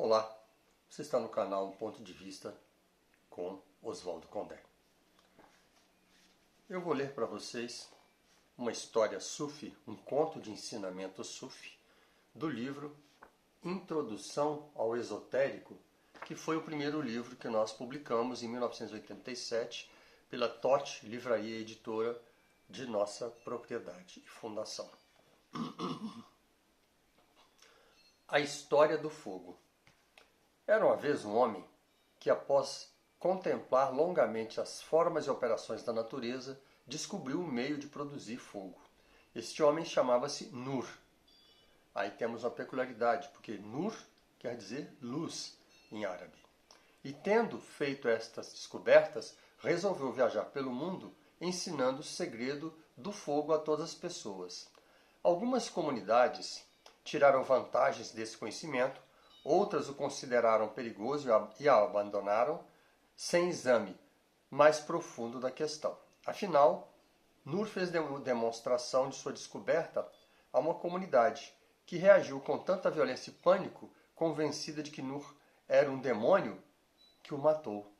Olá, você está no canal Um Ponto de Vista com Oswaldo Condé. Eu vou ler para vocês uma história sufi, um conto de ensinamento sufi, do livro Introdução ao Esotérico, que foi o primeiro livro que nós publicamos em 1987 pela Tote Livraria Editora de nossa propriedade e fundação. A História do Fogo. Era uma vez um homem que, após contemplar longamente as formas e operações da natureza, descobriu o meio de produzir fogo. Este homem chamava-se Nur. Aí temos uma peculiaridade, porque Nur quer dizer luz em árabe. E tendo feito estas descobertas, resolveu viajar pelo mundo ensinando o segredo do fogo a todas as pessoas. Algumas comunidades tiraram vantagens desse conhecimento, outras o consideraram perigoso e a abandonaram sem exame mais profundo da questão. Afinal, Nur fez demonstração de sua descoberta a uma comunidade que reagiu com tanta violência e pânico, convencida de que Nur era um demônio, que o matou.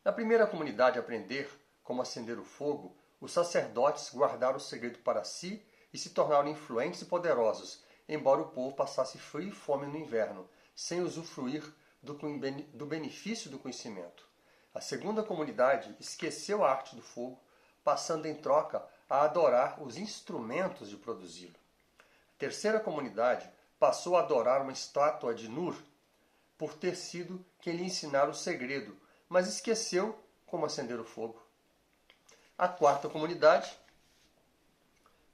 Na primeira comunidade a aprender como acender o fogo, os sacerdotes guardaram o segredo para si e se tornaram influentes e poderosos, embora o povo passasse frio e fome no inverno, sem usufruir do benefício do conhecimento. A segunda comunidade esqueceu a arte do fogo, passando em troca a adorar os instrumentos de produzi-lo. A terceira comunidade passou a adorar uma estátua de Nur, por ter sido quem lhe ensinara o segredo, mas esqueceu como acender o fogo. A quarta comunidade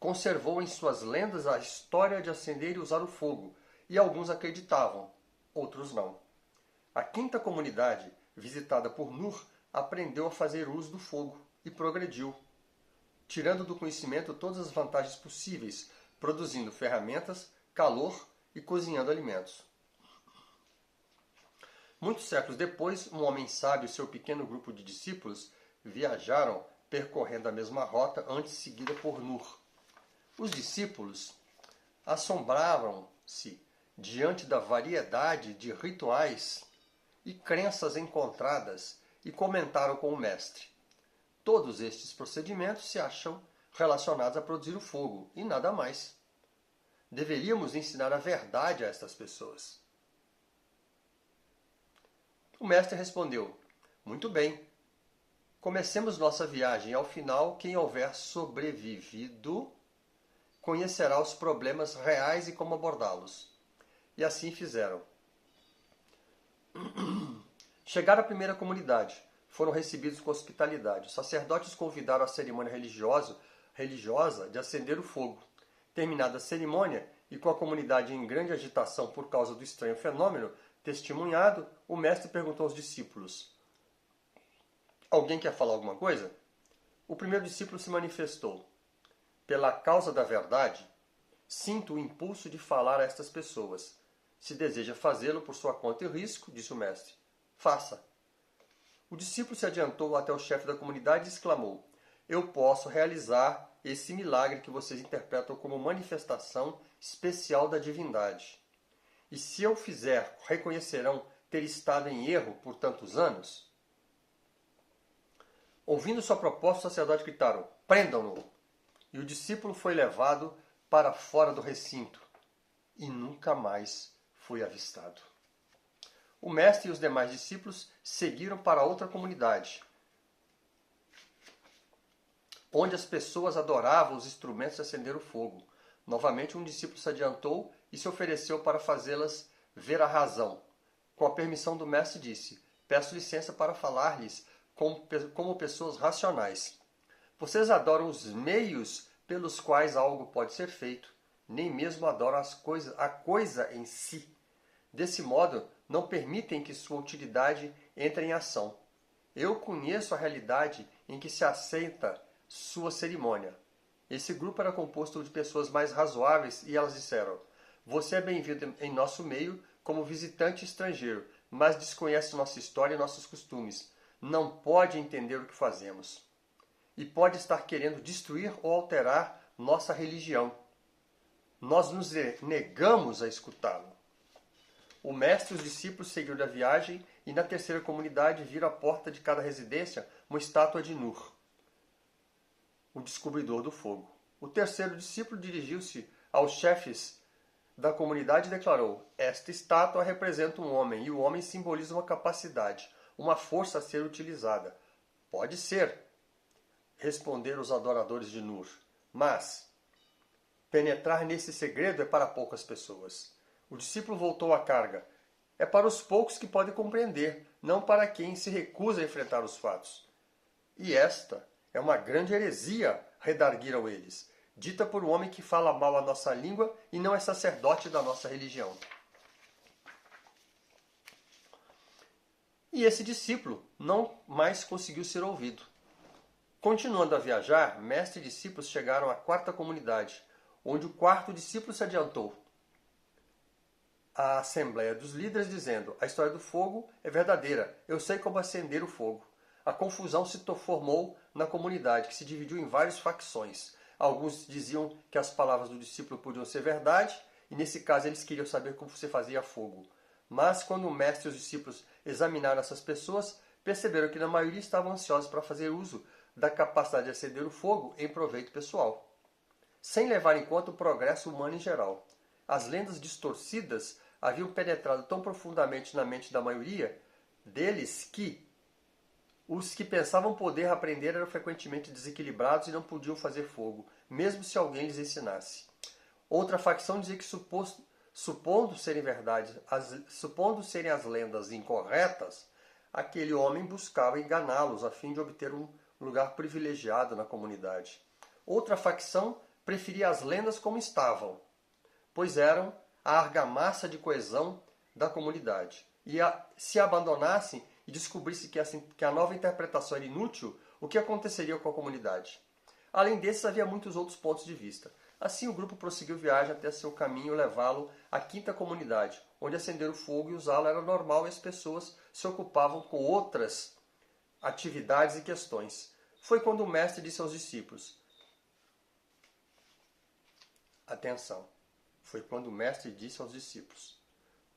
conservou em suas lendas a história de acender e usar o fogo, e alguns acreditavam, outros não. A quinta comunidade, visitada por Nur, aprendeu a fazer uso do fogo e progrediu, tirando do conhecimento todas as vantagens possíveis, produzindo ferramentas, calor e cozinhando alimentos. Muitos séculos depois, um homem sábio e seu pequeno grupo de discípulos viajaram percorrendo a mesma rota antes seguida por Nur. Os discípulos assombravam-se diante da variedade de rituais e crenças encontradas e comentaram com o mestre. Todos estes procedimentos se acham relacionados a produzir o fogo e nada mais. Deveríamos ensinar a verdade a estas pessoas. O mestre respondeu: muito bem. Comecemos nossa viagem. Ao final, quem houver sobrevivido conhecerá os problemas reais e como abordá-los. E assim fizeram. Chegaram à primeira comunidade. Foram recebidos com hospitalidade. Os sacerdotes convidaram a cerimônia religiosa de acender o fogo. Terminada a cerimônia, e com a comunidade em grande agitação por causa do estranho fenômeno testemunhado, o mestre perguntou aos discípulos: alguém quer falar alguma coisa? O primeiro discípulo se manifestou: pela causa da verdade, sinto o impulso de falar a estas pessoas. Se deseja fazê-lo por sua conta e risco, disse o mestre, faça. O discípulo se adiantou até o chefe da comunidade e exclamou: eu posso realizar esse milagre que vocês interpretam como manifestação especial da divindade. E se eu fizer, reconhecerão ter estado em erro por tantos anos? Ouvindo sua proposta, os sacerdotes gritaram: prendam-no! E o discípulo foi levado para fora do recinto e nunca mais foi avistado. O mestre e os demais discípulos seguiram para outra comunidade, onde as pessoas adoravam os instrumentos de acender o fogo. Novamente um discípulo se adiantou e se ofereceu para fazê-las ver a razão. Com a permissão do mestre disse: peço licença para falar-lhes como pessoas racionais. Vocês adoram os meios pelos quais algo pode ser feito, nem mesmo adoram a coisa em si. Desse modo, não permitem que sua utilidade entre em ação. Eu conheço a realidade em que se assenta sua cerimônia. Esse grupo era composto de pessoas mais razoáveis e elas disseram: você é bem-vindo em nosso meio como visitante estrangeiro, mas desconhece nossa história e nossos costumes. Não pode entender o que fazemos. E pode estar querendo destruir ou alterar nossa religião. Nós nos negamos a escutá-lo. O mestre e os discípulos seguiram a viagem e na terceira comunidade viram à porta de cada residência uma estátua de Nur, o descobridor do fogo. O terceiro discípulo dirigiu-se aos chefes da comunidade e declarou: esta estátua representa um homem, e o homem simboliza uma capacidade, uma força a ser utilizada. Pode ser, responderam os adoradores de Nur, mas penetrar nesse segredo é para poucas pessoas. O discípulo voltou à carga. É para os poucos que podem compreender, não para quem se recusa a enfrentar os fatos. E esta é uma grande heresia, redarguiram eles, dita por um homem que fala mal a nossa língua e não é sacerdote da nossa religião. E esse discípulo não mais conseguiu ser ouvido. Continuando a viajar, mestre e discípulos chegaram à quarta comunidade, onde o quarto discípulo se adiantou à assembleia dos líderes, dizendo: a história do fogo é verdadeira, eu sei como acender o fogo. A confusão se formou na comunidade, que se dividiu em várias facções. Alguns diziam que as palavras do discípulo podiam ser verdade, e nesse caso eles queriam saber como se fazia fogo. Mas quando o mestre e os discípulos examinaram essas pessoas, perceberam que na maioria estavam ansiosos para fazer uso da capacidade de acender o fogo em proveito pessoal, sem levar em conta o progresso humano em geral. As lendas distorcidas haviam penetrado tão profundamente na mente da maioria deles que os que pensavam poder aprender eram frequentemente desequilibrados e não podiam fazer fogo, mesmo se alguém lhes ensinasse. Outra facção dizia que, supondo serem verdade, supondo serem as lendas incorretas, aquele homem buscava enganá-los a fim de obter um lugar privilegiado na comunidade. Outra facção preferia as lendas como estavam, pois eram a argamassa de coesão da comunidade. E se abandonassem e descobrisse que a nova interpretação era inútil, o que aconteceria com a comunidade? Além desses, havia muitos outros pontos de vista. Assim, o grupo prosseguiu viagem até seu caminho levá-lo à quinta comunidade, onde acender o fogo e usá-lo era normal e as pessoas se ocupavam com outras atividades e questões. Foi quando o mestre disse aos discípulos: atenção! Foi quando o mestre disse aos discípulos: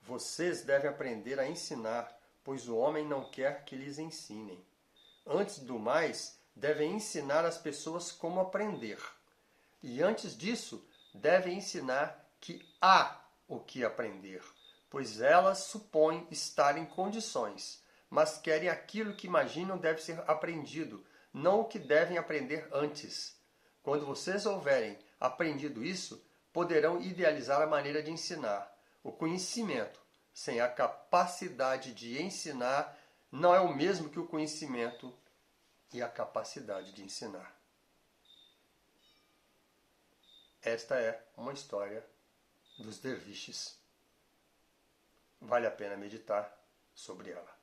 vocês devem aprender a ensinar, pois o homem não quer que lhes ensinem. Antes do mais, devem ensinar as pessoas como aprender. E antes disso, devem ensinar que há o que aprender, pois elas supõem estar em condições, mas querem aquilo que imaginam deve ser aprendido, não o que devem aprender antes. Quando vocês houverem aprendido isso, poderão idealizar a maneira de ensinar. O conhecimento sem a capacidade de ensinar não é o mesmo que o conhecimento e a capacidade de ensinar. Esta é uma história dos derviches. Vale a pena meditar sobre ela.